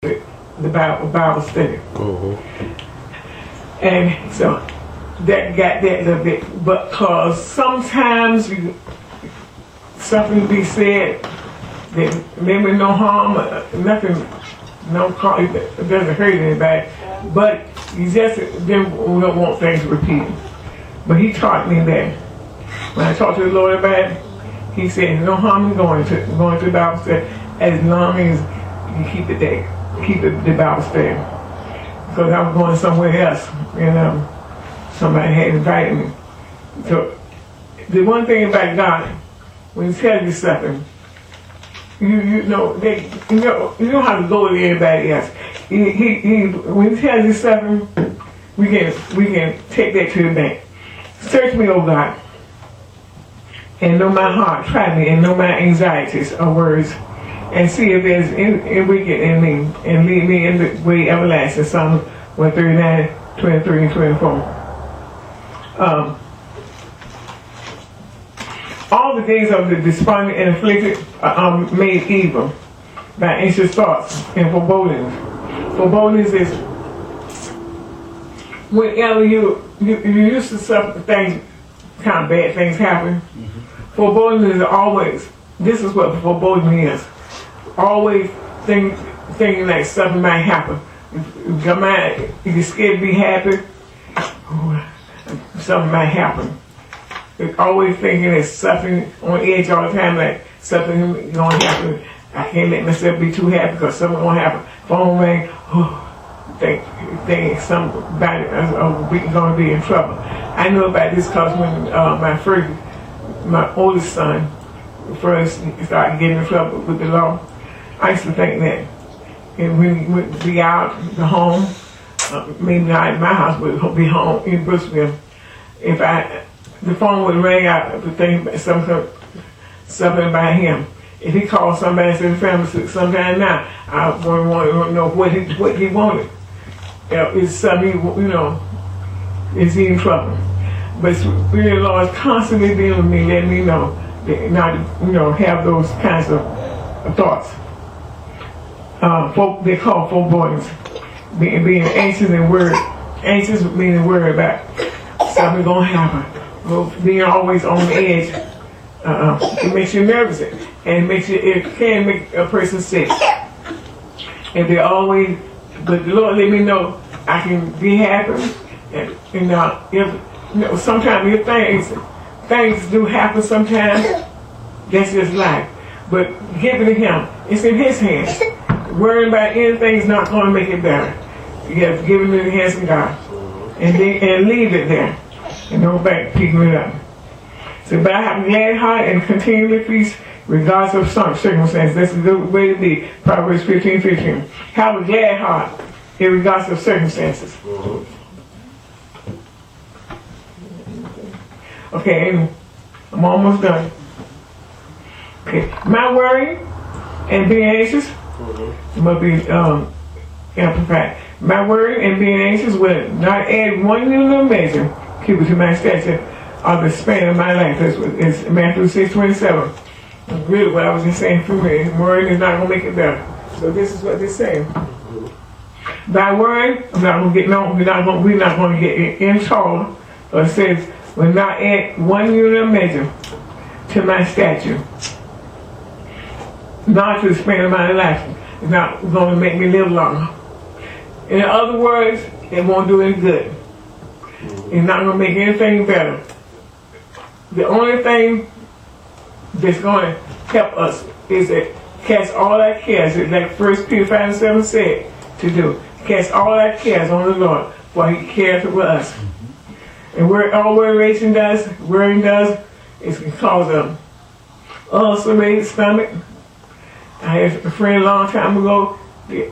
the Bible study. And so that got that little bit, but because sometimes something be said that maybe no harm, nothing, no harm, it doesn't hurt anybody, but you just don't want things repeated. But he taught me that. When I talked to the Lord about it, he said no harm in going to the Bible study as long as you keep it there, keep the Bible study. Because I was going somewhere else, and somebody had invited me. So the one thing about God, when He tells you something, you know how to go to everybody else. When He tells you something, we can take that to the bank. Search me, O God, and know my heart. Try me and know my anxieties or words, and see if there's any wicked in me, and lead me in the way everlasting. Psalm 139, 23 and 24. All the days of the despondent and afflicted are made evil by anxious thoughts and forebodings. Forebodings is whenever you used to suffer things, kind of bad things happen. Foreboding is always, this is what foreboding is. Always thinking like something might happen. Your mind, you're scared to be happy, something might happen. You're always thinking there's something on edge all the time, like something gonna happen. I can't let myself be too happy because something gonna happen. Phone ring, think somebody gonna be in trouble. I know about this because when my oldest son first started getting in trouble with the law, I used to think that. And when we would be out the home, maybe not at my house, but be home in Brooksville, if the phone would ring out to think about something about him. If he called somebody and said family sometime now, I want to know what he wanted. It's something, is he in trouble? But really, the Lord is constantly dealing with me, letting me know that not, have those kinds of thoughts. They call forebodings, being anxious and worried. Anxious meaning worried about something gonna happen. Being always on the edge, it makes you nervous, and it can make a person sick. And they always, but the Lord let me know I can be happy, and if sometimes if things do happen sometimes, that's just life. But give it to Him. It's in His hands. Worrying about anything is not going to make it better. You have to give it in the hands of God, and leave it there, and go back picking it up. So, but I have a glad heart and continually feast regardless of some circumstances. That's a good way to be. Proverbs 15:15. Have a glad heart regardless of circumstances. Okay, I'm almost done. Okay, my worry and being anxious must be amplified. My worry and being anxious will not add one little measure cubit to my stature of the span of my life. It's Matthew 6:27. Really, what I was just saying for me, worrying is not going to make it better. So this is what they're saying. By worrying, we're not going to get in trouble. But it says, will not add one unit of measure to my stature, not to the span of my life. It's not going to make me live longer. In other words, it won't do any good. It's not going to make anything better. The only thing that's going to help us is to cast all our cares, like 1 Peter 5:7 said to do. Cast all our cares on the Lord, for He cares for us. And all worrying does is can cause ulcerated stomach. I had a friend a long time ago that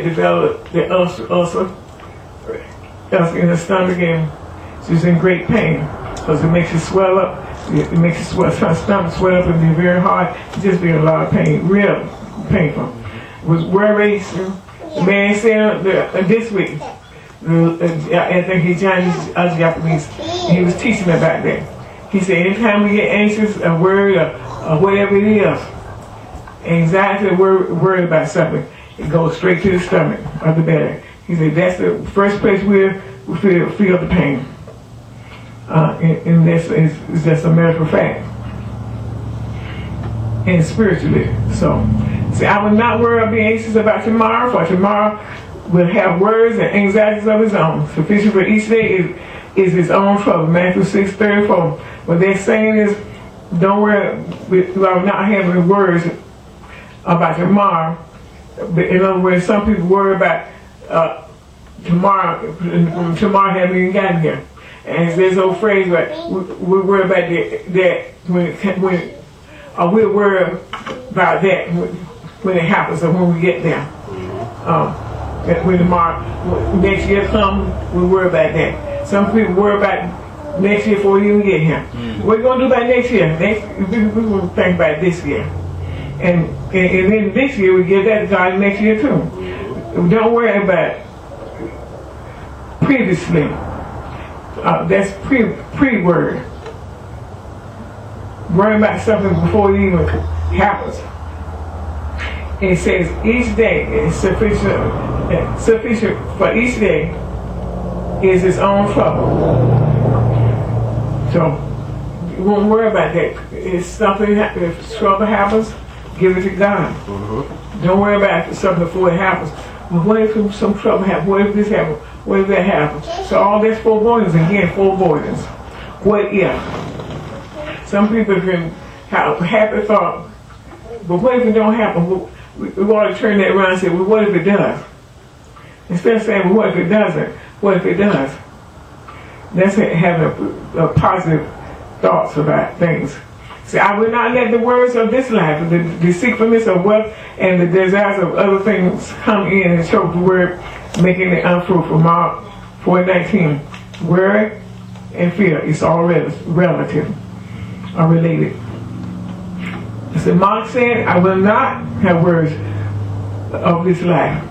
developed the ulcer in her stomach, and she's in great pain because it makes you swell up. It makes you swell, her stomach swell up and be very hard. Just be in a lot of pain, real painful. It was worried. The man said this week, I think he's Japanese, and he was teaching me about that. He said anytime we get anxious or worried or whatever it is, anxiety or worried about something, it goes straight to the stomach or the belly. He said that's the first place we feel the pain. And this is just a medical fact. And spiritually. So, see, I will not worry or be anxious about tomorrow, for tomorrow will have worries and anxieties of its own. Sufficient for each day is its own trouble. Matthew 6:34. What they're saying is, don't worry, we are not having worries about tomorrow. But in other words, some people worry about tomorrow haven't even gotten here. And there's no phrase like we worry about that we'll worry about that when it happens or when we get there. When tomorrow, next year comes, we worry about that. Some people worry about next year before we even get here. What are we going to do about next year? We're going to think about this year. And then this year we give that to God next year too. Don't worry about previously. That's pre-word. Worry about something before it even happens. And it says each day is sufficient for each day is its own trouble. So you won't worry about that. If trouble happens, give it to God. Don't worry about something before it happens. Well, what if some trouble happens? What if this happens? What if that happens? So all that's forebodings, again, forebodings. What if? Some people can have a happy thought, but what if it don't happen? We want to turn that around and say, well, what if it does? Instead of saying, well, what if it doesn't? What if it does? That's having a positive thoughts about things. See, I will not let the words of this life, the deceitfulness of wealth, and the desires of other things come in and choke the word, making it unfruitful. Mark 4:19. Worry and fear, it's all relative or related. So Mark said, I will not have words of this life.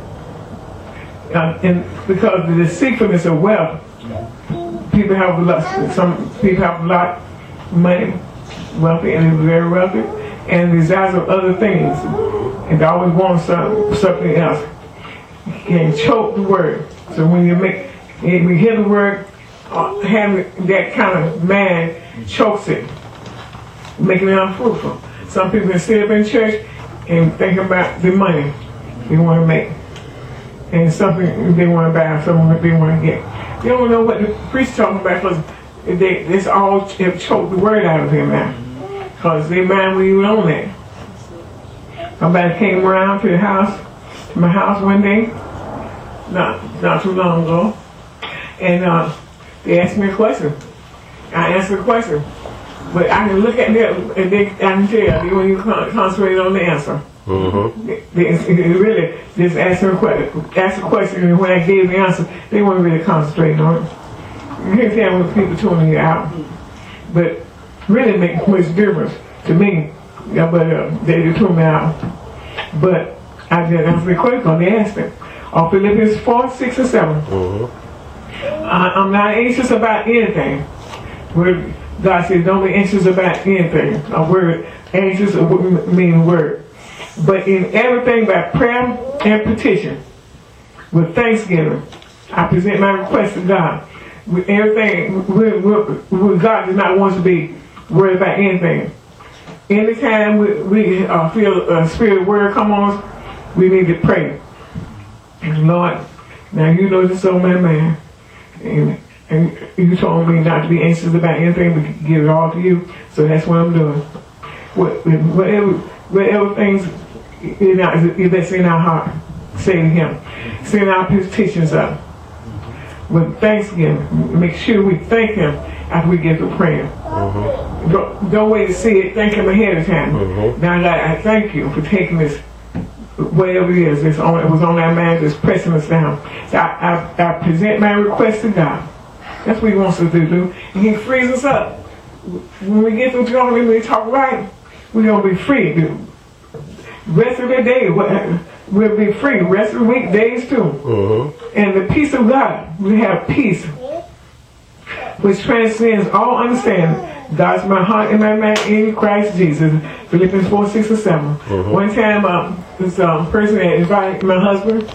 And because of the deceitfulness of wealth, people have some people have a lot of money, wealthy and very wealthy, and desires of other things, and they always want something else. You can choke the word. So when you hear the word, having that kind of man chokes it, making it unfruitful. Some people can sit up in church and think about the money they want to make, and something they want to buy, something they want to get. They don't know what the priest's talking about, because this all choked the word out of them now. Because their mind was even on that. Somebody came around to my house one day, not too long ago, and they asked me a question. I answered the question. But I can look at them and I can tell when you concentrate on the answer. They really just ask a question, and when I gave the answer, they weren't really concentrating on it. You can tell when people tuning you out. But really makes much difference to me. Yeah, but they tune me out. But I did answer the question on the answer. Philippians 4:6 and 7. I'm not anxious about anything. God said, don't be anxious about anything. A word, anxious mean word. But in everything by prayer and petition, with thanksgiving, I present my request to God. With everything, God does not want us to be worried about anything. Anytime we feel a spirit word come on us, we need to pray. And Lord, now you know this old man, and you told me not to be anxious about anything, but give it all to you. So that's what I'm doing. Whatever things that's in our heart, say to Him. Send our petitions up with thanksgiving. Make sure we thank Him after we get to praying. Don't wait to see it. Thank Him ahead of time. Now, God, I thank you for taking this, whatever it is. It was on our mind, just pressing us down. So I present my request to God. That's what He wants us to do. And He frees us up. When we get through talking, when we talk right, we're going to be free. The rest of the day, we'll be free. The rest of the week, days too. And the peace of God, we have peace, which transcends all understanding. God's my heart and my mind in Christ Jesus. Philippians 4, 6, or 7. One time, this person had invited my husband